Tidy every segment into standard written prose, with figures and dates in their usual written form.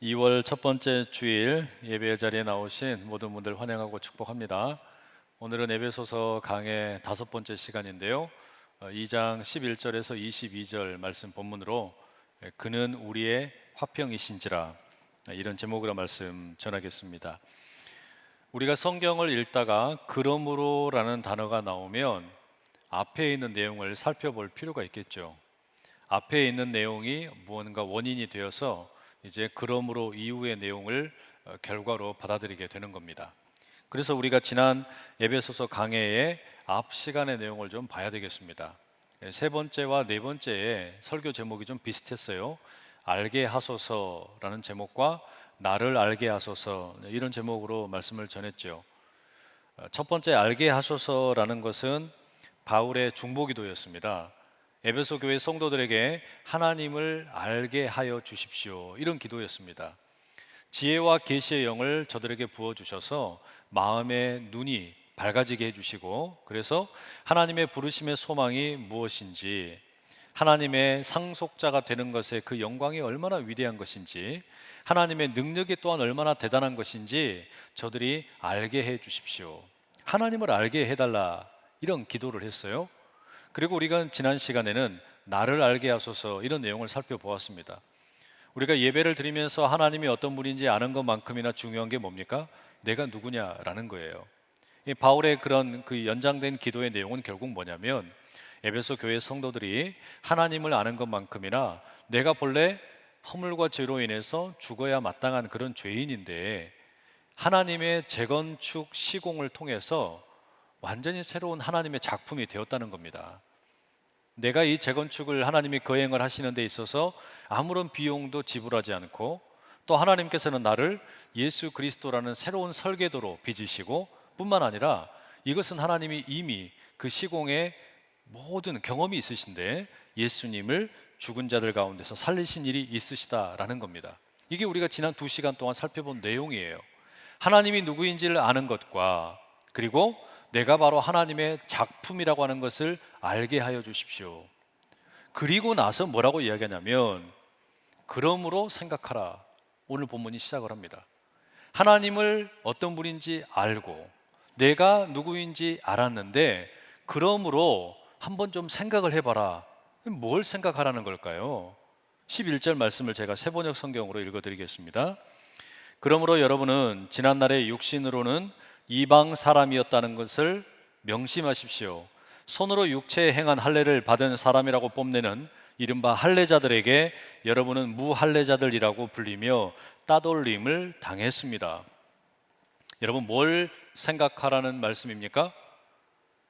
2월 첫 번째 주일 예배 자리에 나오신 모든 분들 환영하고 축복합니다. 오늘은 에베소서 강의 5번째 시간인데요. 2장 11절에서 22절 말씀 본문으로 그는 우리의 화평이신지라, 이런 제목으로 말씀 전하겠습니다. 우리가 성경을 읽다가 그러므로라는 단어가 나오면 앞에 있는 내용을 살펴볼 필요가 있겠죠. 앞에 있는 내용이 무언가 원인이 되어서 이제 그러므로 이후의 내용을 결과로 받아들이게 되는 겁니다. 그래서 우리가 지난 에베소서 강해의 앞 시간의 내용을 좀 봐야 되겠습니다. 세 번째와 네 번째의 설교 제목이 좀 비슷했어요. 알게 하소서라는 제목과 나를 알게 하소서, 이런 제목으로 말씀을 전했죠. 첫 번째 알게 하소서라는 것은 바울의 중보기도였습니다. 에베소 교회 성도들에게 하나님을 알게 하여 주십시오, 이런 기도였습니다. 지혜와 계시의 영을 저들에게 부어주셔서 마음의 눈이 밝아지게 해주시고, 그래서 하나님의 부르심의 소망이 무엇인지, 하나님의 상속자가 되는 것의 그 영광이 얼마나 위대한 것인지, 하나님의 능력이 또한 얼마나 대단한 것인지 저들이 알게 해 주십시오, 하나님을 알게 해달라, 이런 기도를 했어요. 그리고 우리가 지난 시간에는 나를 알게 하소서, 이런 내용을 살펴보았습니다. 우리가 예배를 드리면서 하나님이 어떤 분인지 아는 것만큼이나 중요한 게 뭡니까? 내가 누구냐라는 거예요. 이 바울의 그런 그 연장된 기도의 내용은 결국 뭐냐면, 에베소 교회 성도들이 하나님을 아는 것만큼이나 내가 본래 허물과 죄로 인해서 죽어야 마땅한 그런 죄인인데, 하나님의 재건축 시공을 통해서 완전히 새로운 하나님의 작품이 되었다는 겁니다. 내가 이 재건축을 하나님이 거행을 하시는 데 있어서 아무런 비용도 지불하지 않고, 또 하나님께서는 나를 예수 그리스도라는 새로운 설계도로 빚으시고, 뿐만 아니라 이것은 하나님이 이미 그 시공에 모든 경험이 있으신데 예수님을 죽은 자들 가운데서 살리신 일이 있으시다라는 겁니다. 이게 우리가 지난 2시간 동안 살펴본 내용이에요. 하나님이 누구인지를 아는 것과, 그리고 내가 바로 하나님의 작품이라고 하는 것을 알게 하여 주십시오. 그리고 나서 뭐라고 이야기하냐면, 그러므로 생각하라. 오늘 본문이 시작을 합니다. 하나님을 어떤 분인지 알고 내가 누구인지 알았는데, 그러므로 한번 좀 생각을 해봐라. 뭘 생각하라는 걸까요? 11절 말씀을 제가 세번역 성경으로 읽어드리겠습니다. 그러므로 여러분은 지난날의 육신으로는 이방 사람이었다는 것을 명심하십시오. 손으로 육체에 행한 할례를 받은 사람이라고 뽐내는 이른바 할례자들에게 여러분은 무할례자들이라고 불리며 따돌림을 당했습니다. 여러분, 뭘 생각하라는 말씀입니까?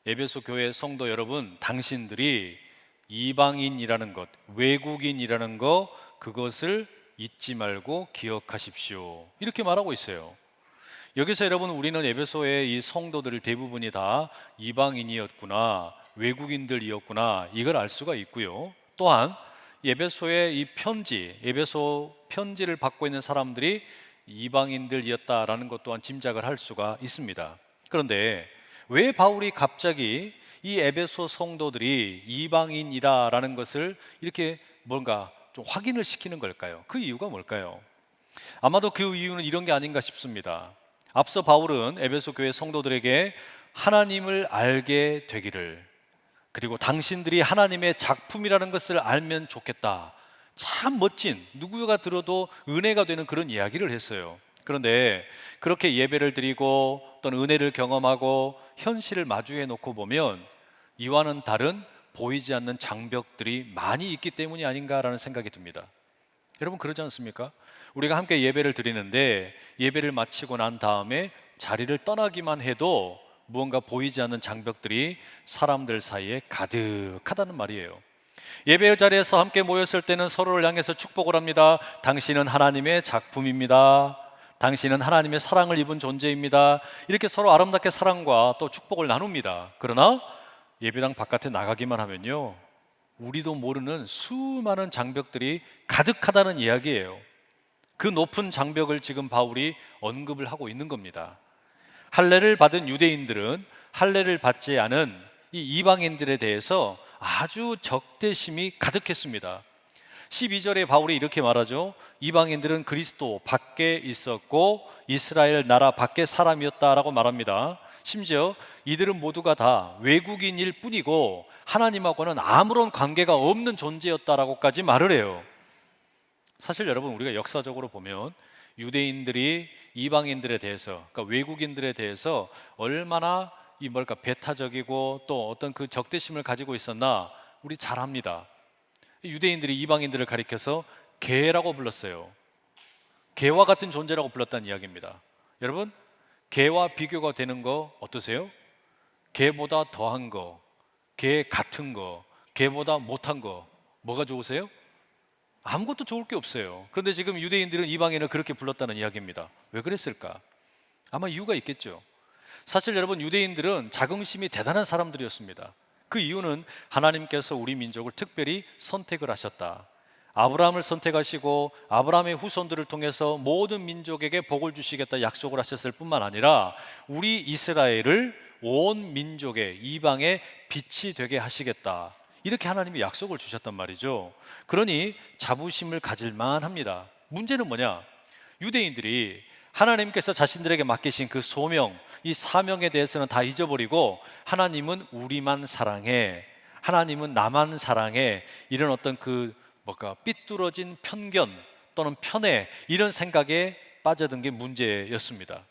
에베소 교회 성도 여러분, 당신들이 이방인이라는 것, 외국인이라는 것, 그것을 잊지 말고 기억하십시오, 이렇게 말하고 있어요. 여기서 여러분, 우리는 에베소의 이 성도들 대부분이 다 이방인이었구나, 외국인들이었구나, 이걸 알 수가 있고요. 또한 에베소의 이 편지, 에베소 편지를 받고 있는 사람들이 이방인들이었다라는 것 또한 짐작을 할 수가 있습니다. 그런데 왜 바울이 갑자기 이 에베소 성도들이 이방인이다라는 것을 이렇게 뭔가 좀 확인을 시키는 걸까요? 그 이유가 뭘까요? 아마도 그 이유는 이런 게 아닌가 싶습니다. 앞서 바울은 에베소 교회 성도들에게 하나님을 알게 되기를, 그리고 당신들이 하나님의 작품이라는 것을 알면 좋겠다, 참 멋진, 누구가 들어도 은혜가 되는 그런 이야기를 했어요. 그런데 그렇게 예배를 드리고 또는 은혜를 경험하고 현실을 마주해 놓고 보면 이와는 다른 보이지 않는 장벽들이 많이 있기 때문이 아닌가라는 생각이 듭니다. 여러분, 그러지 않습니까? 우리가 함께 예배를 드리는데 예배를 마치고 난 다음에 자리를 떠나기만 해도 무언가 보이지 않는 장벽들이 사람들 사이에 가득하다는 말이에요. 예배 자리에서 함께 모였을 때는 서로를 향해서 축복을 합니다. 당신은 하나님의 작품입니다. 당신은 하나님의 사랑을 입은 존재입니다. 이렇게 서로 아름답게 사랑과 또 축복을 나눕니다. 그러나 예배당 바깥에 나가기만 하면요, 우리도 모르는 수많은 장벽들이 가득하다는 이야기예요. 그 높은 장벽을 지금 바울이 언급을 하고 있는 겁니다. 할례를 받은 유대인들은 할례를 받지 않은 이 이방인들에 대해서 아주 적대심이 가득했습니다. 12절에 바울이 이렇게 말하죠. 이방인들은 그리스도 밖에 있었고 이스라엘 나라 밖의 사람이었다라고 말합니다. 심지어 이들은 모두가 다 외국인일 뿐이고 하나님하고는 아무런 관계가 없는 존재였다라고까지 말을 해요. 사실 여러분, 우리가 역사적으로 보면 유대인들이 이방인들에 대해서, 그러니까 외국인들에 대해서 얼마나 배타적이고 또 어떤 그 적대심을 가지고 있었나 우리 잘 압니다. 유대인들이 이방인들을 가리켜서 개라고 불렀어요. 개와 같은 존재라고 불렀다는 이야기입니다. 여러분, 개와 비교가 되는 거 어떠세요? 개보다 더한 거, 개 같은 거, 개보다 못한 거, 뭐가 좋으세요? 아무것도 좋을 게 없어요. 그런데 지금 유대인들은 이방인을 그렇게 불렀다는 이야기입니다. 왜 그랬을까? 아마 이유가 있겠죠. 사실 여러분, 유대인들은 자긍심이 대단한 사람들이었습니다. 그 이유는 하나님께서 우리 민족을 특별히 선택을 하셨다. 아브라함을 선택하시고 아브라함의 후손들을 통해서 모든 민족에게 복을 주시겠다 약속을 하셨을 뿐만 아니라 우리 이스라엘을 온 민족의 이방의 빛이 되게 하시겠다, 이렇게 하나님이 약속을 주셨단 말이죠. 그러니 자부심을 가질 만합니다. 문제는 뭐냐? 유대인들이 하나님께서 자신들에게 맡기신 그 소명, 이 사명에 대해서는 다 잊어버리고 하나님은 우리만 사랑해, 하나님은 나만 사랑해, 이런 어떤 삐뚤어진 편견 또는 편애, 이런 생각에 빠져든 게 문제였습니다.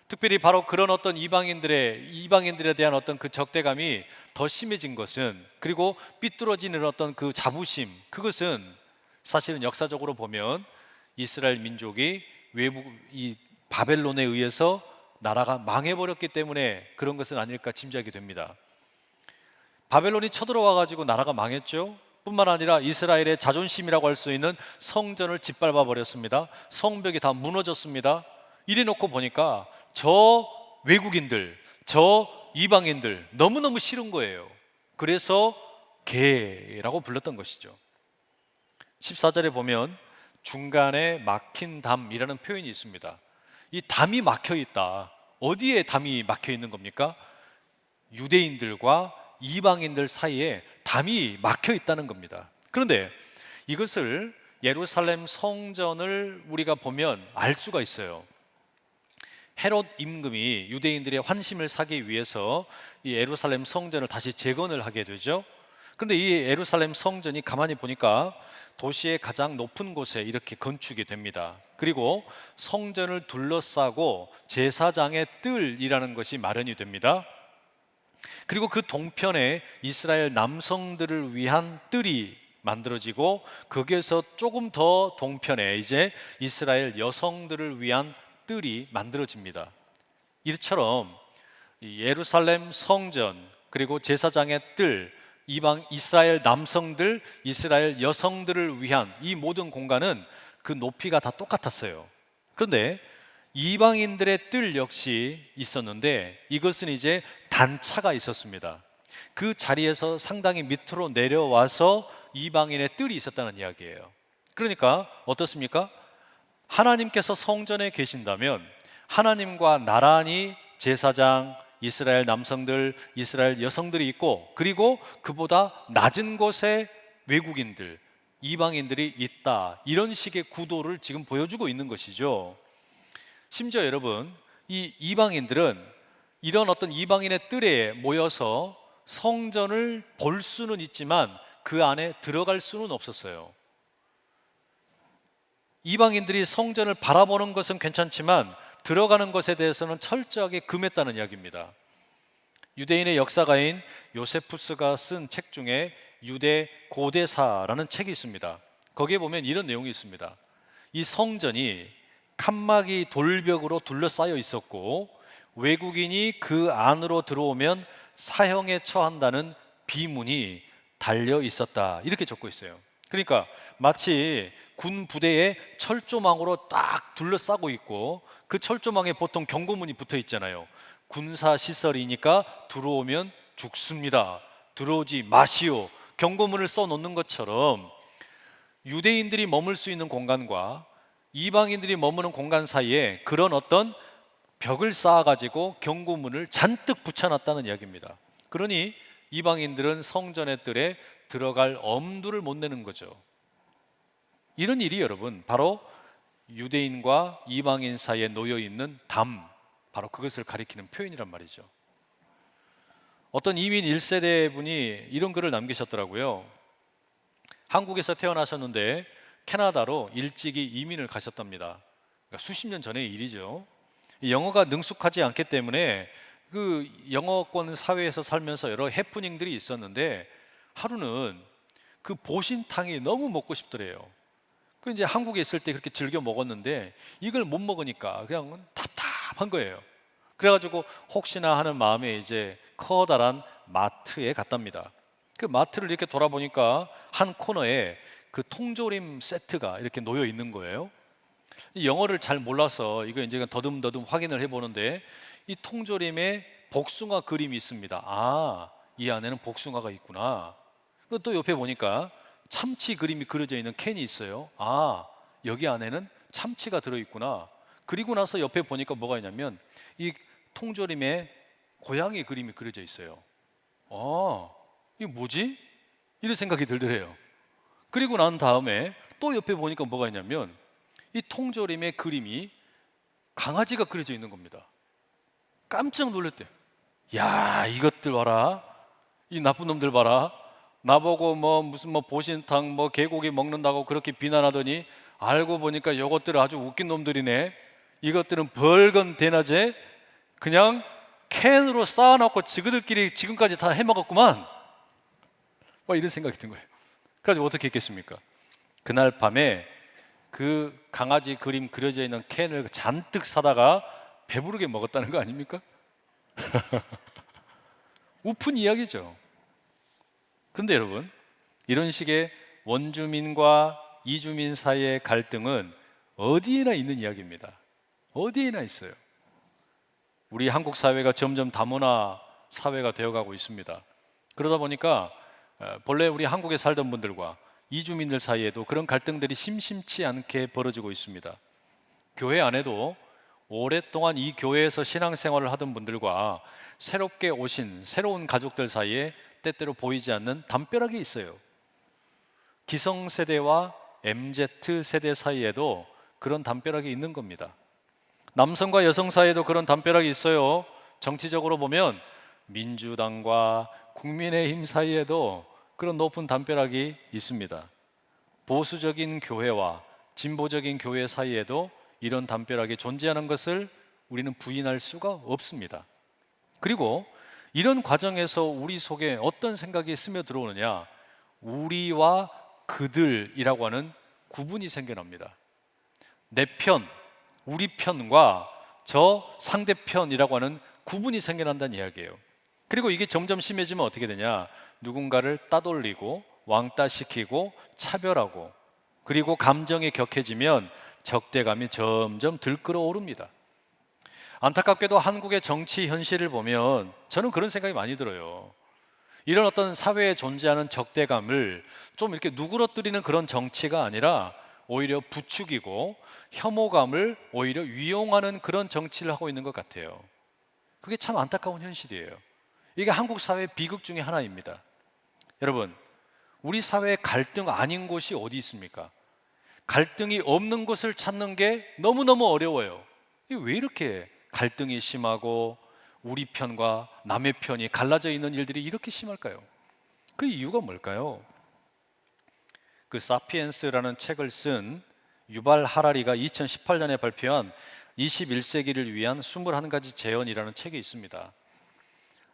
특별히 바로 그런 어떤 이방인들에 대한 어떤 그 적대감이 더 심해진 것은, 그리고 삐뚤어지는 어떤 그 자부심, 그것은 사실은 역사적으로 보면 이스라엘 민족이 이 바벨론에 의해서 나라가 망해버렸기 때문에 그런 것은 아닐까 짐작이 됩니다. 바벨론이 쳐들어와 가지고 나라가 망했죠. 뿐만 아니라 이스라엘의 자존심이라고 할 수 있는 성전을 짓밟아 버렸습니다. 성벽이 다 무너졌습니다. 이래 놓고 보니까 저 외국인들, 저 이방인들 너무너무 싫은 거예요. 그래서 개라고 불렀던 것이죠. 14절에 보면 중간에 막힌 담이라는 표현이 있습니다. 이 담이 막혀 있다. 어디에 담이 막혀 있는 겁니까? 유대인들과 이방인들 사이에 담이 막혀 있다는 겁니다. 그런데 이것을 예루살렘 성전을 우리가 보면 알 수가 있어요. 헤롯 임금이 유대인들의 환심을 사기 위해서 이 예루살렘 성전을 다시 재건을 하게 되죠. 그런데 이 예루살렘 성전이 가만히 보니까 도시의 가장 높은 곳에 이렇게 건축이 됩니다. 그리고 성전을 둘러싸고 제사장의 뜰이라는 것이 마련이 됩니다. 그리고 그 동편에 이스라엘 남성들을 위한 뜰이 만들어지고 거기에서 조금 더 동편에 이제 이스라엘 여성들을 위한 뜰이 만들어집니다. 이처럼 예루살렘 성전, 그리고 제사장의 뜰, 이방 이스라엘 남성들, 이스라엘 여성들을 위한 이 모든 공간은 그 높이가 다 똑같았어요. 그런데 이방인들의 뜰 역시 있었는데 이것은 이제 단차가 있었습니다. 그 자리에서 상당히 밑으로 내려와서 이방인의 뜰이 있었다는 이야기예요. 그러니까 어떻습니까? 하나님께서 성전에 계신다면 하나님과 나란히 제사장, 이스라엘 남성들, 이스라엘 여성들이 있고, 그리고 그보다 낮은 곳에 외국인들, 이방인들이 있다, 이런 식의 구도를 지금 보여주고 있는 것이죠. 심지어 여러분, 이 이방인들은 이런 어떤 이방인의 뜰에 모여서 성전을 볼 수는 있지만 그 안에 들어갈 수는 없었어요. 이방인들이 성전을 바라보는 것은 괜찮지만 들어가는 것에 대해서는 철저하게 금했다는 이야기입니다. 유대인의 역사가인 요세푸스가 쓴 책 중에 유대 고대사라는 책이 있습니다. 거기에 보면 이런 내용이 있습니다. 이 성전이 칸막이 돌벽으로 둘러싸여 있었고 외국인이 그 안으로 들어오면 사형에 처한다는 비문이 달려 있었다, 이렇게 적고 있어요. 그러니까 마치 군 부대에 철조망으로 딱 둘러싸고 있고 그 철조망에 보통 경고문이 붙어 있잖아요. 군사 시설이니까 들어오면 죽습니다, 들어오지 마시오, 경고문을 써놓는 것처럼 유대인들이 머물 수 있는 공간과 이방인들이 머무는 공간 사이에 그런 어떤 벽을 쌓아가지고 경고문을 잔뜩 붙여놨다는 이야기입니다. 그러니 이방인들은 성전의 뜰에 들어갈 엄두를 못 내는 거죠. 이런 일이 여러분 바로 유대인과 이방인 사이에 놓여 있는 담, 바로 그것을 가리키는 표현이란 말이죠. 어떤 이민 1세대 분이 이런 글을 남기셨더라고요. 한국에서 태어나셨는데 캐나다로 일찍이 이민을 가셨답니다. 그러니까 수십 년 전의 일이죠. 영어가 능숙하지 않기 때문에 그 영어권 사회에서 살면서 여러 해프닝들이 있었는데 하루는 그 보신탕이 너무 먹고 싶더래요. 그 이제 한국에 있을 때 그렇게 즐겨 먹었는데 이걸 못 먹으니까 그냥 답답한 거예요. 그래가지고 혹시나 하는 마음에 이제 커다란 마트에 갔답니다. 그 마트를 이렇게 돌아보니까 한 코너에 그 통조림 세트가 이렇게 놓여 있는 거예요. 이 영어를 잘 몰라서 이거 이제 더듬더듬 확인을 해보는데 이 통조림에 복숭아 그림이 있습니다. 아, 이 안에는 복숭아가 있구나. 또 옆에 보니까 참치 그림이 그려져 있는 캔이 있어요. 아, 여기 안에는 참치가 들어있구나. 그리고 나서 옆에 보니까 뭐가 있냐면 이 통조림에 고양이 그림이 그려져 있어요. 아, 이게 뭐지? 이런 생각이 들더래요. 그리고 난 다음에 또 옆에 보니까 뭐가 있냐면 이 통조림의 그림이 강아지가 그려져 있는 겁니다. 깜짝 놀랐대요. 야, 이것들 봐라. 이 나쁜 놈들 봐라. 나보고 무슨 보신탕 개고기 먹는다고 그렇게 비난하더니 알고 보니까 이것들은 아주 웃긴 놈들이네. 이것들은 벌건 대낮에 그냥 캔으로 쌓아놓고 지그들끼리 지금까지 다 해먹었구만. 이런 생각이 든 거예요. 그래서 어떻게 했겠습니까? 그날 밤에 그 강아지 그림 그려져 있는 캔을 잔뜩 사다가 배부르게 먹었다는 거 아닙니까? 우픈 이야기죠. 근데 여러분, 이런 식의 원주민과 이주민 사이의 갈등은 어디에나 있는 이야기입니다. 어디에나 있어요. 우리 한국 사회가 점점 다문화 사회가 되어가고 있습니다. 그러다 보니까 본래 우리 한국에 살던 분들과 이주민들 사이에도 그런 갈등들이 심심치 않게 벌어지고 있습니다. 교회 안에도 오랫동안 이 교회에서 신앙생활을 하던 분들과 새롭게 오신 새로운 가족들 사이에 때때로 보이지 않는 담벼락이 있어요. 기성세대와 MZ세대 사이에도 그런 담벼락이 있는 겁니다. 남성과 여성 사이에도 그런 담벼락이 있어요. 정치적으로 보면 민주당과 국민의힘 사이에도 그런 높은 담벼락이 있습니다. 보수적인 교회와 진보적인 교회 사이에도 이런 담벼락이 존재하는 것을 우리는 부인할 수가 없습니다. 그리고 이런 과정에서 우리 속에 어떤 생각이 스며들어오느냐, 우리와 그들이라고 하는 구분이 생겨납니다. 내 편, 우리 편과 저 상대편이라고 하는 구분이 생겨난다는 이야기예요. 그리고 이게 점점 심해지면 어떻게 되냐, 누군가를 따돌리고 왕따시키고 차별하고, 그리고 감정이 격해지면 적대감이 점점 들끓어오릅니다. 안타깝게도 한국의 정치 현실을 보면 저는 그런 생각이 많이 들어요. 이런 어떤 사회에 존재하는 적대감을 좀 이렇게 누그러뜨리는 그런 정치가 아니라 오히려 부추기고 혐오감을 오히려 위용하는 그런 정치를 하고 있는 것 같아요. 그게 참 안타까운 현실이에요. 이게 한국 사회의 비극 중에 하나입니다. 여러분, 우리 사회에 갈등 아닌 곳이 어디 있습니까? 갈등이 없는 곳을 찾는 게 너무너무 어려워요. 이게 왜 이렇게 갈등이 심하고 우리 편과 남의 편이 갈라져 있는 일들이 이렇게 심할까요? 그 이유가 뭘까요? 그 사피엔스라는 책을 쓴 유발 하라리가 2018년에 발표한 21세기를 위한 21가지 재현이라는 책이 있습니다.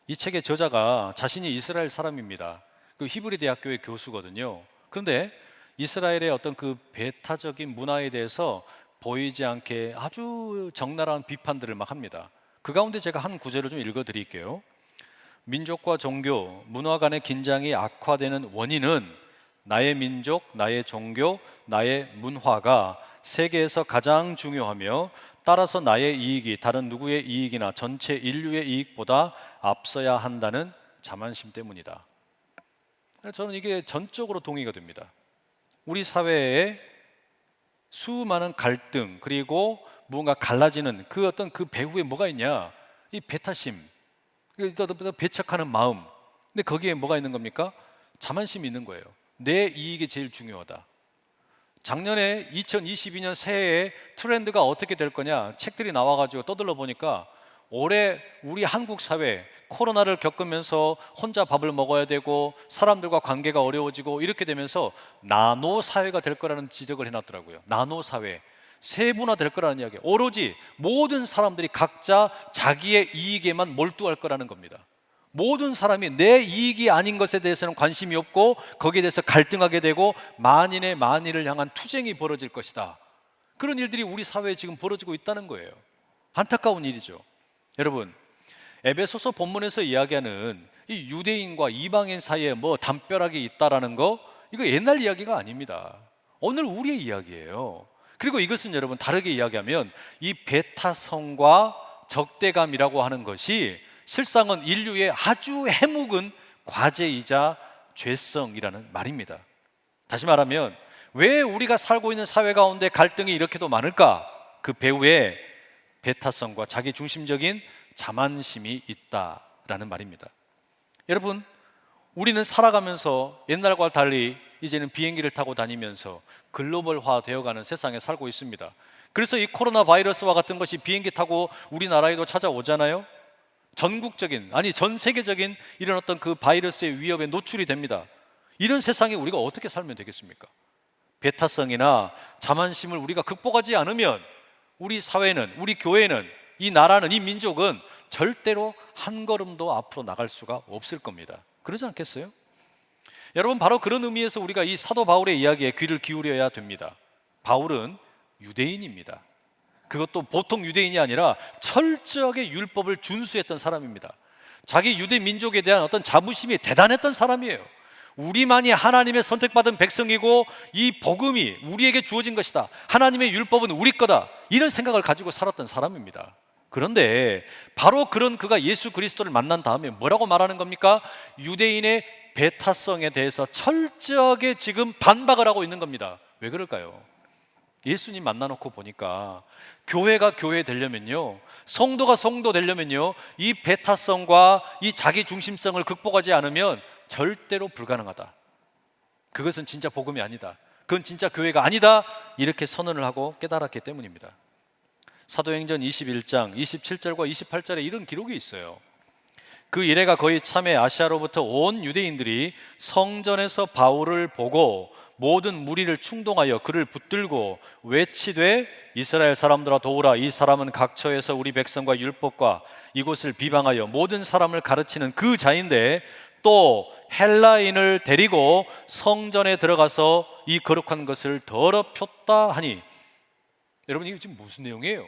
이 책의 저자가 자신이 이스라엘 사람입니다. 그 히브리 대학교의 교수거든요. 그런데 이스라엘의 어떤 그 배타적인 문화에 대해서 보이지 않게 아주 적나라한 비판들을 막 합니다. 그 가운데 제가 한 구절을 좀 읽어 드릴게요. 민족과 종교, 문화 간의 긴장이 악화되는 원인은 나의 민족, 나의 종교, 나의 문화가 세계에서 가장 중요하며 따라서 나의 이익이 다른 누구의 이익이나 전체 인류의 이익보다 앞서야 한다는 자만심 때문이다. 저는 이게 전적으로 동의가 됩니다. 우리 사회에 수많은 갈등, 그리고 무언가 갈라지는 그 어떤 그 배후에 뭐가 있냐? 이 배타심, 배척하는 마음. 근데 거기에 뭐가 있는 겁니까? 자만심이 있는 거예요. 내 이익이 제일 중요하다. 작년에 2022년 새해에 트렌드가 어떻게 될 거냐 책들이 나와가지고 떠들러 보니까 올해 우리 한국 사회 코로나를 겪으면서 혼자 밥을 먹어야 되고 사람들과 관계가 어려워지고 이렇게 되면서 나노 사회가 될 거라는 지적을 해놨더라고요. 나노 사회, 세분화될 거라는 이야기. 오로지 모든 사람들이 각자 자기의 이익에만 몰두할 거라는 겁니다. 모든 사람이 내 이익이 아닌 것에 대해서는 관심이 없고 거기에 대해서 갈등하게 되고 만인의 만인을 향한 투쟁이 벌어질 것이다. 그런 일들이 우리 사회에 지금 벌어지고 있다는 거예요. 안타까운 일이죠. 여러분, 에베소서 본문에서 이야기하는 이 유대인과 이방인 사이에 뭐 담벼락이 있다라는 거, 이거 옛날 이야기가 아닙니다. 오늘 우리의 이야기예요. 그리고 이것은 여러분 다르게 이야기하면 이 배타성과 적대감이라고 하는 것이 실상은 인류의 아주 해묵은 과제이자 죄성이라는 말입니다. 다시 말하면 왜 우리가 살고 있는 사회 가운데 갈등이 이렇게도 많을까? 그 배후에 배타성과 자기중심적인 자만심이 있다라는 말입니다. 여러분, 우리는 살아가면서 옛날과 달리 이제는 비행기를 타고 다니면서 글로벌화 되어가는 세상에 살고 있습니다. 그래서 이 코로나 바이러스와 같은 것이 비행기 타고 우리나라에도 찾아오잖아요. 전국적인, 아니 전 세계적인 이런 어떤 그 바이러스의 위협에 노출이 됩니다. 이런 세상에 우리가 어떻게 살면 되겠습니까? 배타성이나 자만심을 우리가 극복하지 않으면 우리 사회는, 우리 교회는, 이 나라는, 이 민족은 절대로 한 걸음도 앞으로 나갈 수가 없을 겁니다. 그러지 않겠어요? 여러분, 바로 그런 의미에서 우리가 이 사도 바울의 이야기에 귀를 기울여야 됩니다. 바울은 유대인입니다. 그것도 보통 유대인이 아니라 철저하게 율법을 준수했던 사람입니다. 자기 유대 민족에 대한 어떤 자부심이 대단했던 사람이에요. 우리만이 하나님의 선택받은 백성이고 이 복음이 우리에게 주어진 것이다. 하나님의 율법은 우리 거다. 이런 생각을 가지고 살았던 사람입니다. 그런데 바로 그런 그가 예수 그리스도를 만난 다음에 뭐라고 말하는 겁니까? 유대인의 배타성에 대해서 철저하게 지금 반박을 하고 있는 겁니다. 왜 그럴까요? 예수님 만나놓고 보니까 교회가 교회 되려면요, 성도가 성도 되려면요, 이 배타성과 이 자기 중심성을 극복하지 않으면 절대로 불가능하다. 그것은 진짜 복음이 아니다. 그건 진짜 교회가 아니다. 이렇게 선언을 하고 깨달았기 때문입니다. 사도행전 21장 27절과 28절에 이런 기록이 있어요. 그 이래가 거의 참에 아시아로부터 온 유대인들이 성전에서 바울을 보고 모든 무리를 충동하여 그를 붙들고 외치되 이스라엘 사람들아 도우라. 이 사람은 각처에서 우리 백성과 율법과 이곳을 비방하여 모든 사람을 가르치는 그 자인데 또 헬라인을 데리고 성전에 들어가서 이 거룩한 것을 더럽혔다 하니, 여러분 이거 지금 무슨 내용이에요?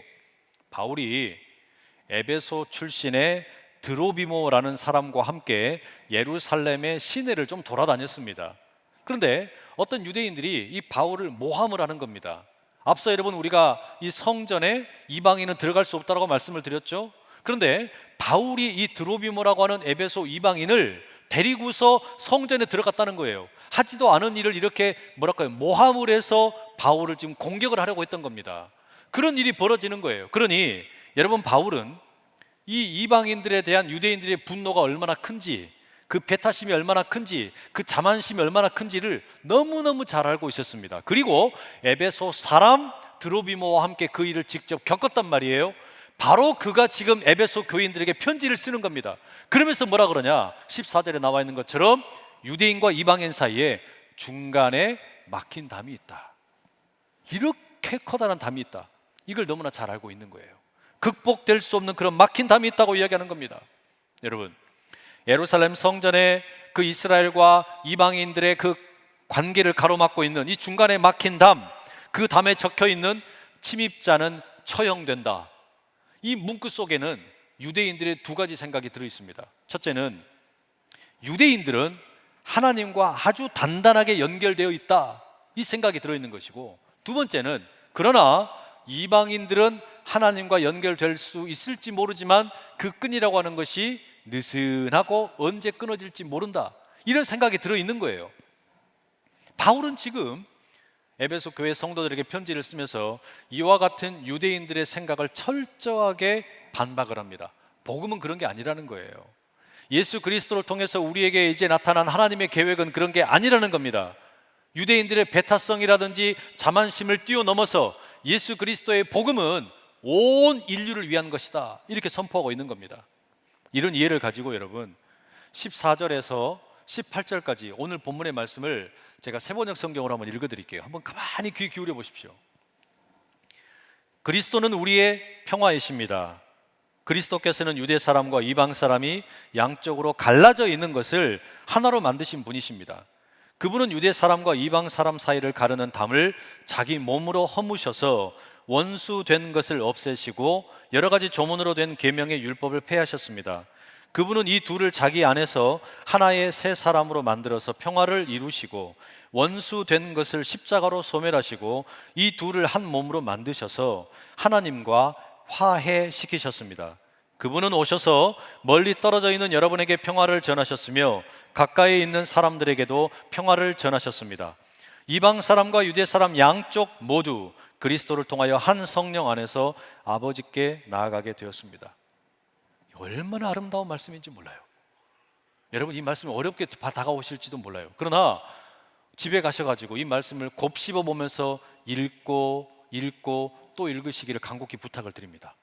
바울이 에베소 출신의 드로비모라는 사람과 함께 예루살렘의 시내를 좀 돌아다녔습니다. 그런데 어떤 유대인들이 이 바울을 모함을 하는 겁니다. 앞서 여러분 우리가 이 성전에 이방인은 들어갈 수 없다고 말씀을 드렸죠. 그런데 바울이 이 드로비모라고 하는 에베소 이방인을 데리고서 성전에 들어갔다는 거예요. 하지도 않은 일을 이렇게 모함을 해서 바울을 지금 공격을 하려고 했던 겁니다. 그런 일이 벌어지는 거예요. 그러니 여러분, 바울은 이 이방인들에 대한 유대인들의 분노가 얼마나 큰지, 그 배타심이 얼마나 큰지, 그 자만심이 얼마나 큰지를 너무너무 잘 알고 있었습니다. 그리고 에베소 사람 드로비모와 함께 그 일을 직접 겪었단 말이에요. 바로 그가 지금 에베소 교인들에게 편지를 쓰는 겁니다. 그러면서 뭐라 그러냐, 14절에 나와 있는 것처럼 유대인과 이방인 사이에 중간에 막힌 담이 있다. 이렇게 커다란 담이 있다. 이걸 너무나 잘 알고 있는 거예요. 극복될 수 없는 그런 막힌 담이 있다고 이야기하는 겁니다. 여러분, 예루살렘 성전에 그 이스라엘과 이방인들의 그 관계를 가로막고 있는 이 중간에 막힌 담, 그 담에 적혀 있는 침입자는 처형된다. 이 문구 속에는 유대인들의 두 가지 생각이 들어 있습니다. 첫째는 유대인들은 하나님과 아주 단단하게 연결되어 있다, 이 생각이 들어있는 것이고, 두 번째는 그러나 이방인들은 하나님과 연결될 수 있을지 모르지만 그 끈이라고 하는 것이 느슨하고 언제 끊어질지 모른다, 이런 생각이 들어있는 거예요. 바울은 지금 에베소 교회 성도들에게 편지를 쓰면서 이와 같은 유대인들의 생각을 철저하게 반박을 합니다. 복음은 그런 게 아니라는 거예요. 예수 그리스도를 통해서 우리에게 이제 나타난 하나님의 계획은 그런 게 아니라는 겁니다. 유대인들의 배타성이라든지 자만심을 뛰어넘어서 예수 그리스도의 복음은 온 인류를 위한 것이다, 이렇게 선포하고 있는 겁니다. 이런 이해를 가지고 여러분 14절에서 18절까지 오늘 본문의 말씀을 제가 세번역 성경으로 한번 읽어드릴게요. 한번 가만히 귀 기울여 보십시오. 그리스도는 우리의 평화이십니다. 그리스도께서는 유대 사람과 이방 사람이 양쪽으로 갈라져 있는 것을 하나로 만드신 분이십니다. 그분은 유대 사람과 이방 사람 사이를 가르는 담을 자기 몸으로 허무셔서 원수된 것을 없애시고 여러 가지 조문으로 된 계명의 율법을 폐하셨습니다. 그분은 이 둘을 자기 안에서 하나의 새 사람으로 만들어서 평화를 이루시고 원수된 것을 십자가로 소멸하시고 이 둘을 한 몸으로 만드셔서 하나님과 화해시키셨습니다. 그분은 오셔서 멀리 떨어져 있는 여러분에게 평화를 전하셨으며 가까이 있는 사람들에게도 평화를 전하셨습니다. 이방 사람과 유대 사람 양쪽 모두 그리스도를 통하여 한 성령 안에서 아버지께 나아가게 되었습니다. 얼마나 아름다운 말씀인지 몰라요. 여러분, 이 말씀이 어렵게 다가오실지도 몰라요. 그러나 집에 가셔가지고 이 말씀을 곱씹어 보면서 읽고 또 읽으시기를 간곡히 부탁을 드립니다.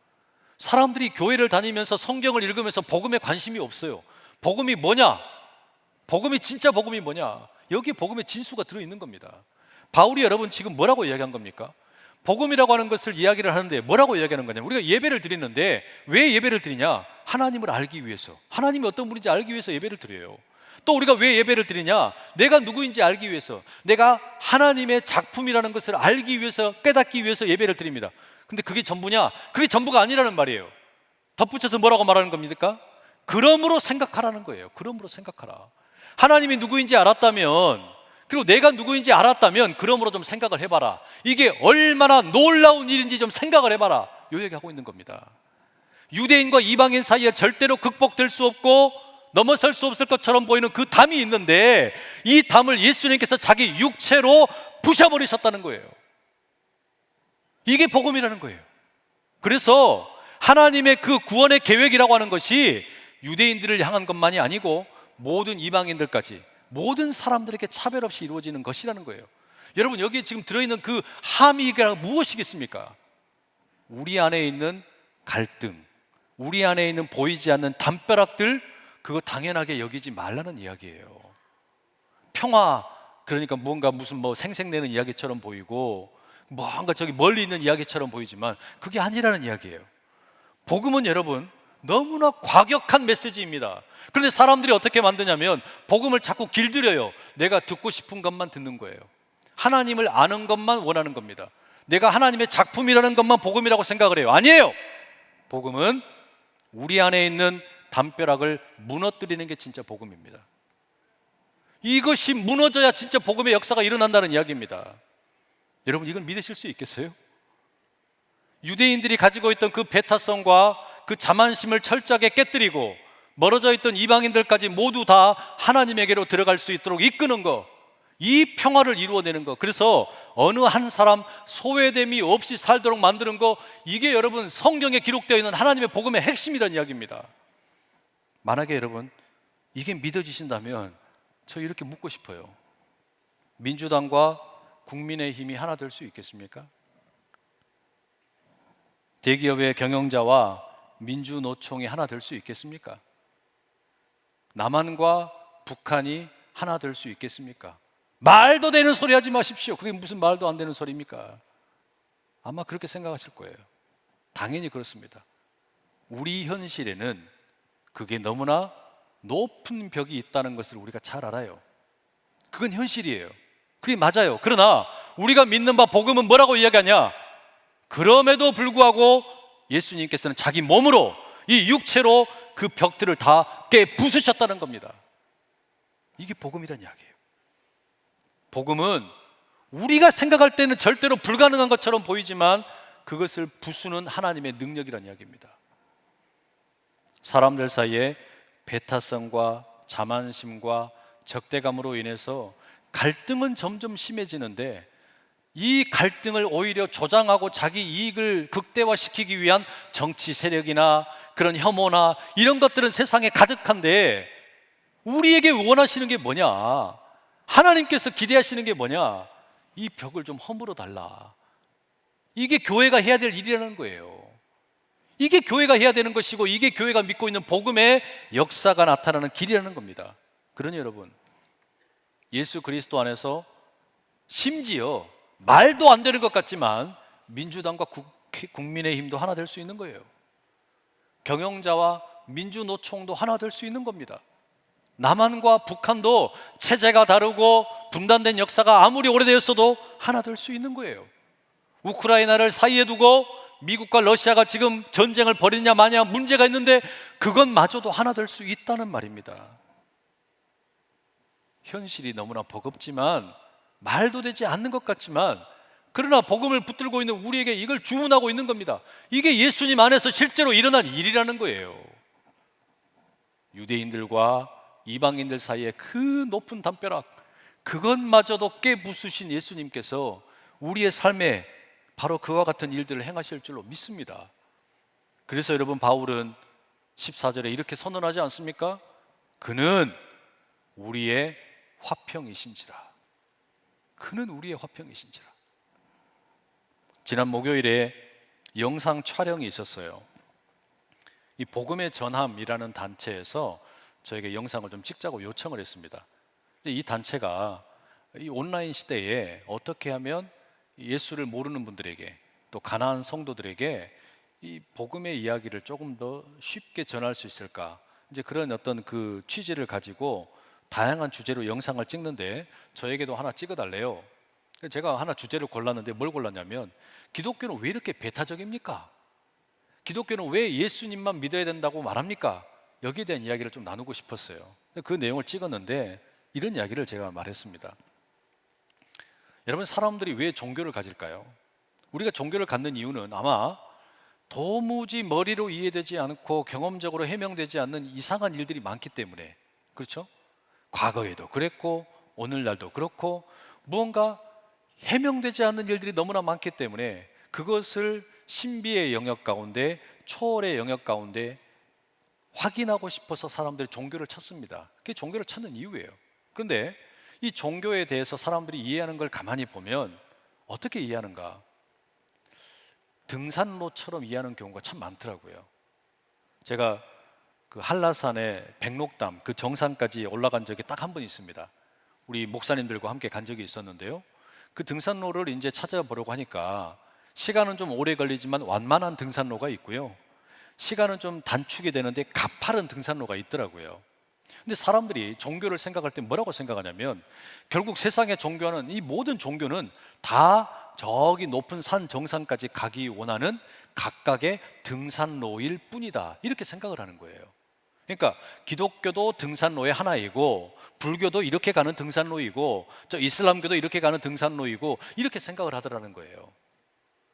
사람들이 교회를 다니면서 성경을 읽으면서 복음에 관심이 없어요. 복음이 뭐냐? 복음이 진짜 복음이 뭐냐? 여기에 복음의 진수가 들어있는 겁니다. 바울이 여러분 지금 뭐라고 이야기한 겁니까? 복음이라고 하는 것을 이야기를 하는데 뭐라고 이야기하는 거냐면, 우리가 예배를 드리는데 왜 예배를 드리냐? 하나님을 알기 위해서, 하나님이 어떤 분인지 알기 위해서 예배를 드려요. 또 우리가 왜 예배를 드리냐? 내가 누구인지 알기 위해서, 내가 하나님의 작품이라는 것을 알기 위해서, 깨닫기 위해서 예배를 드립니다. 근데 그게 전부냐? 그게 전부가 아니라는 말이에요. 덧붙여서 뭐라고 말하는 겁니까? 그러므로 생각하라는 거예요. 그러므로 생각하라. 하나님이 누구인지 알았다면, 그리고 내가 누구인지 알았다면 그러므로 좀 생각을 해봐라. 이게 얼마나 놀라운 일인지 좀 생각을 해봐라. 요 얘기하고 있는 겁니다. 유대인과 이방인 사이에 절대로 극복될 수 없고 넘어설 수 없을 것처럼 보이는 그 담이 있는데, 이 담을 예수님께서 자기 육체로 부셔버리셨다는 거예요. 이게 복음이라는 거예요. 그래서 하나님의 그 구원의 계획이라고 하는 것이 유대인들을 향한 것만이 아니고 모든 이방인들까지, 모든 사람들에게 차별 없이 이루어지는 것이라는 거예요. 여러분, 여기에 지금 들어있는 그 함의가 무엇이겠습니까? 우리 안에 있는 갈등, 우리 안에 있는 보이지 않는 담벼락들, 그거 당연하게 여기지 말라는 이야기예요. 평화, 그러니까 뭔가 무슨 생색내는 이야기처럼 보이고 뭔가 저기 멀리 있는 이야기처럼 보이지만 그게 아니라는 이야기예요. 복음은 여러분 너무나 과격한 메시지입니다. 그런데 사람들이 어떻게 만드냐면 복음을 자꾸 길들여요. 내가 듣고 싶은 것만 듣는 거예요. 하나님을 아는 것만 원하는 겁니다. 내가 하나님의 작품이라는 것만 복음이라고 생각을 해요. 아니에요. 복음은 우리 안에 있는 담벼락을 무너뜨리는 게 진짜 복음입니다. 이것이 무너져야 진짜 복음의 역사가 일어난다는 이야기입니다. 여러분, 이걸 믿으실 수 있겠어요? 유대인들이 가지고 있던 그 배타성과 그 자만심을 철저하게 깨뜨리고 멀어져 있던 이방인들까지 모두 다 하나님에게로 들어갈 수 있도록 이끄는 거, 이 평화를 이루어내는 거, 그래서 어느 한 사람 소외됨이 없이 살도록 만드는 거, 이게 여러분 성경에 기록되어 있는 하나님의 복음의 핵심이라는 이야기입니다. 만약에 여러분 이게 믿어지신다면 저 이렇게 묻고 싶어요. 민주당과 국민의힘이 하나 될 수 있겠습니까? 대기업의 경영자와 민주노총이 하나 될 수 있겠습니까? 남한과 북한이 하나 될 수 있겠습니까? 말도 되는 소리 하지 마십시오. 그게 무슨 말도 안 되는 소리입니까? 아마 그렇게 생각하실 거예요. 당연히 그렇습니다. 우리 현실에는 그게 너무나 높은 벽이 있다는 것을 우리가 잘 알아요. 그건 현실이에요. 그게 맞아요. 그러나 우리가 믿는 바 복음은 뭐라고 이야기하냐? 그럼에도 불구하고 예수님께서는 자기 몸으로, 이 육체로 그 벽들을 다 깨부수셨다는 겁니다. 이게 복음이란 이야기예요. 복음은 우리가 생각할 때는 절대로 불가능한 것처럼 보이지만 그것을 부수는 하나님의 능력이란 이야기입니다. 사람들 사이에 배타성과 자만심과 적대감으로 인해서 갈등은 점점 심해지는데, 이 갈등을 오히려 조장하고 자기 이익을 극대화시키기 위한 정치 세력이나 그런 혐오나 이런 것들은 세상에 가득한데, 우리에게 원하시는 게 뭐냐? 하나님께서 기대하시는 게 뭐냐? 이 벽을 좀 허물어 달라. 이게 교회가 해야 될 일이라는 거예요. 이게 교회가 해야 되는 것이고, 이게 교회가 믿고 있는 복음의 역사가 나타나는 길이라는 겁니다. 그러니 여러분, 예수 그리스도 안에서 심지어 말도 안 되는 것 같지만 민주당과 국민의힘도 하나 될 수 있는 거예요. 경영자와 민주노총도 하나 될 수 있는 겁니다. 남한과 북한도 체제가 다르고 분단된 역사가 아무리 오래되었어도 하나 될 수 있는 거예요. 우크라이나를 사이에 두고 미국과 러시아가 지금 전쟁을 벌이냐 마냐 문제가 있는데 그것마저도 하나 될 수 있다는 말입니다. 현실이 너무나 버겁지만, 말도 되지 않는 것 같지만, 그러나 복음을 붙들고 있는 우리에게 이걸 주문하고 있는 겁니다. 이게 예수님 안에서 실제로 일어난 일이라는 거예요. 유대인들과 이방인들 사이에 그 높은 담벼락, 그것마저도 깨부수신 예수님께서 우리의 삶에 바로 그와 같은 일들을 행하실 줄로 믿습니다. 그래서 여러분, 바울은 14절에 이렇게 선언하지 않습니까? 그는 우리의 화평이신지라. 그는 우리의 화평이신지라. 지난 목요일에 영상 촬영이 있었어요. 이 복음의 전함이라는 단체에서 저에게 영상을 좀 찍자고 요청을 했습니다. 이 단체가 이 온라인 시대에 어떻게 하면 예수를 모르는 분들에게, 또 가난한 성도들에게 이 복음의 이야기를 조금 더 쉽게 전할 수 있을까, 이제 그런 어떤 그 취지를 가지고 다양한 주제로 영상을 찍는데 저에게도 하나 찍어달래요. 제가 하나 주제를 골랐는데 뭘 골랐냐면, 기독교는 왜 이렇게 배타적입니까? 기독교는 왜 예수님만 믿어야 된다고 말합니까? 여기에 대한 이야기를 좀 나누고 싶었어요. 그 내용을 찍었는데 이런 이야기를 제가 말했습니다. 여러분, 사람들이 왜 종교를 가질까요? 우리가 종교를 갖는 이유는 아마 도무지 머리로 이해되지 않고 경험적으로 해명되지 않는 이상한 일들이 많기 때문에, 그렇죠? 과거에도 그랬고 오늘날도 그렇고 무언가 해명되지 않는 일들이 너무나 많기 때문에 그것을 신비의 영역 가운데, 초월의 영역 가운데 확인하고 싶어서 사람들이 종교를 찾습니다. 그게 종교를 찾는 이유예요. 그런데 이 종교에 대해서 사람들이 이해하는 걸 가만히 보면 어떻게 이해하는가? 등산로처럼 이해하는 경우가 참 많더라고요. 제가 그 한라산의 백록담 그 정상까지 올라간 적이 딱 한 번 있습니다. 우리 목사님들과 함께 간 적이 있었는데요. 그 등산로를 이제 찾아보려고 하니까 시간은 좀 오래 걸리지만 완만한 등산로가 있고요. 시간은 좀 단축이 되는데 가파른 등산로가 있더라고요. 근데 사람들이 종교를 생각할 때 뭐라고 생각하냐면, 결국 세상의 종교는, 이 모든 종교는 다 저기 높은 산 정상까지 가기 원하는 각각의 등산로일 뿐이다, 이렇게 생각을 하는 거예요. 그러니까 기독교도 등산로의 하나이고, 불교도 이렇게 가는 등산로이고, 저 이슬람교도 이렇게 가는 등산로이고, 이렇게 생각을 하더라는 거예요.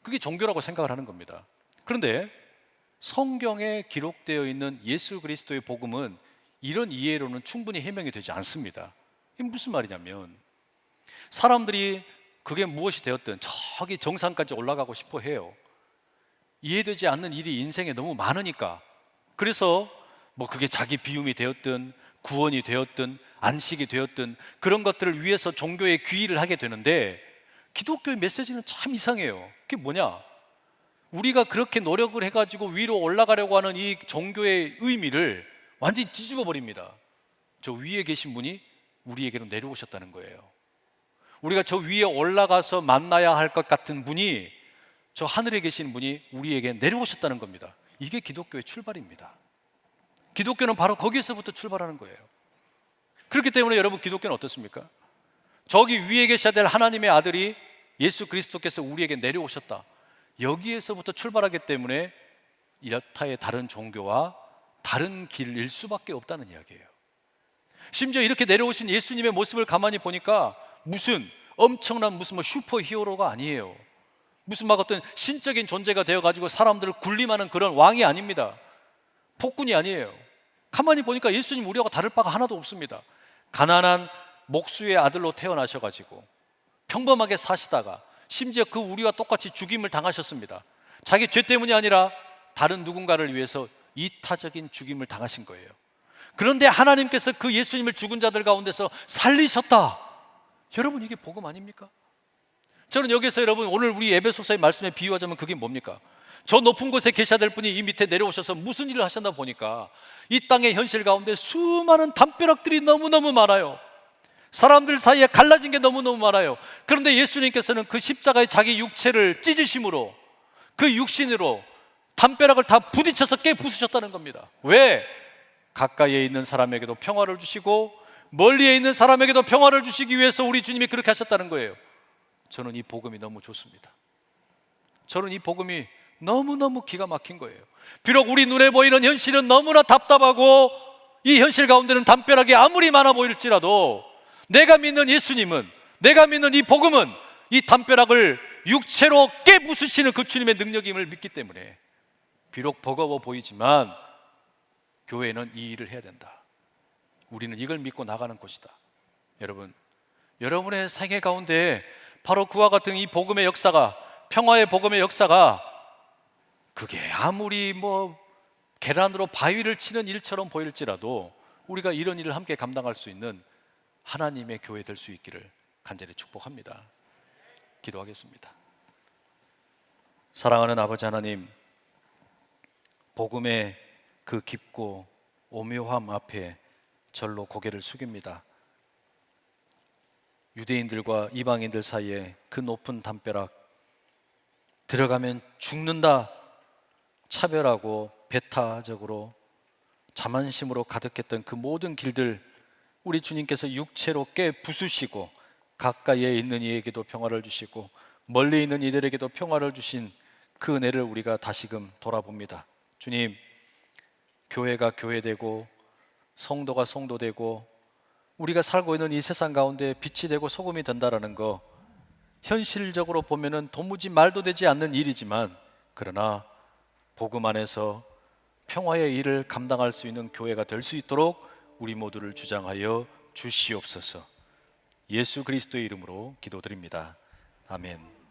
그게 종교라고 생각을 하는 겁니다. 그런데 성경에 기록되어 있는 예수 그리스도의 복음은 이런 이해로는 충분히 해명이 되지 않습니다. 이게 무슨 말이냐면, 사람들이 그게 무엇이 되었든 저기 정상까지 올라가고 싶어 해요. 이해되지 않는 일이 인생에 너무 많으니까. 그래서 뭐 그게 자기 비움이 되었든 구원이 되었든 안식이 되었든 그런 것들을 위해서 종교에 귀의를 하게 되는데, 기독교의 메시지는 참 이상해요. 그게 뭐냐? 우리가 그렇게 노력을 해가지고 위로 올라가려고 하는 이 종교의 의미를 완전히 뒤집어 버립니다. 저 위에 계신 분이 우리에게로 내려오셨다는 거예요. 우리가 저 위에 올라가서 만나야 할 것 같은 분이, 저 하늘에 계신 분이 우리에게 내려오셨다는 겁니다. 이게 기독교의 출발입니다. 기독교는 바로 거기에서부터 출발하는 거예요. 그렇기 때문에 여러분, 기독교는 어떻습니까? 저기 위에 계셔야 될 하나님의 아들이 예수 그리스도께서 우리에게 내려오셨다, 여기에서부터 출발하기 때문에 여타의 다른 종교와 다른 길일 수밖에 없다는 이야기예요. 심지어 이렇게 내려오신 예수님의 모습을 가만히 보니까 무슨 엄청난 무슨 뭐 슈퍼 히어로가 아니에요. 무슨 막 어떤 신적인 존재가 되어가지고 사람들을 군림하는 그런 왕이 아닙니다. 폭군이 아니에요. 가만히 보니까 예수님 우리하고 다를 바가 하나도 없습니다. 가난한 목수의 아들로 태어나셔가지고 평범하게 사시다가 심지어 그 우리와 똑같이 죽임을 당하셨습니다. 자기 죄 때문이 아니라 다른 누군가를 위해서 이타적인 죽임을 당하신 거예요. 그런데 하나님께서 그 예수님을 죽은 자들 가운데서 살리셨다, 여러분, 이게 복음 아닙니까? 저는 여기서 여러분, 오늘 우리 에베소서의 말씀에 비유하자면 그게 뭡니까? 저 높은 곳에 계셔야 될 분이 이 밑에 내려오셔서 무슨 일을 하셨나 보니까 이 땅의 현실 가운데 수많은 담벼락들이 너무너무 많아요. 사람들 사이에 갈라진 게 너무너무 많아요. 그런데 예수님께서는 그 십자가의 자기 육체를 찢으심으로, 그 육신으로 담벼락을 다 부딪혀서 깨부수셨다는 겁니다. 왜? 가까이에 있는 사람에게도 평화를 주시고 멀리에 있는 사람에게도 평화를 주시기 위해서 우리 주님이 그렇게 하셨다는 거예요. 저는 이 복음이 너무 좋습니다. 저는 이 복음이 너무너무 기가 막힌 거예요. 비록 우리 눈에 보이는 현실은 너무나 답답하고 이 현실 가운데는 담벼락이 아무리 많아 보일지라도 내가 믿는 예수님은, 내가 믿는 이 복음은 이 담벼락을 육체로 깨부수시는 그 주님의 능력임을 믿기 때문에 비록 버거워 보이지만 교회는 이 일을 해야 된다. 우리는 이걸 믿고 나가는 곳이다. 여러분, 여러분의 생애 가운데 바로 그와 같은 이 복음의 역사가, 평화의 복음의 역사가 그게 아무리 계란으로 바위를 치는 일처럼 보일지라도 우리가 이런 일을 함께 감당할 수 있는 하나님의 교회 될 수 있기를 간절히 축복합니다. 기도하겠습니다. 사랑하는 아버지 하나님, 복음의 그 깊고 오묘함 앞에 절로 고개를 숙입니다. 유대인들과 이방인들 사이에 그 높은 담벼락, 들어가면 죽는다 차별하고 배타적으로 자만심으로 가득했던 그 모든 길들, 우리 주님께서 육체로 깨 부수시고 가까이에 있는 이에게도 평화를 주시고 멀리 있는 이들에게도 평화를 주신 그 은혜를 우리가 다시금 돌아봅니다. 주님, 교회가 교회되고 성도가 성도되고 우리가 살고 있는 이 세상 가운데 빛이 되고 소금이 된다라는 거, 현실적으로 보면은 도무지 말도 되지 않는 일이지만, 그러나 복음 안에서 평화의 일을 감당할 수 있는 교회가 될 수 있도록 우리 모두를 주장하여 주시옵소서. 예수 그리스도의 이름으로 기도드립니다. 아멘.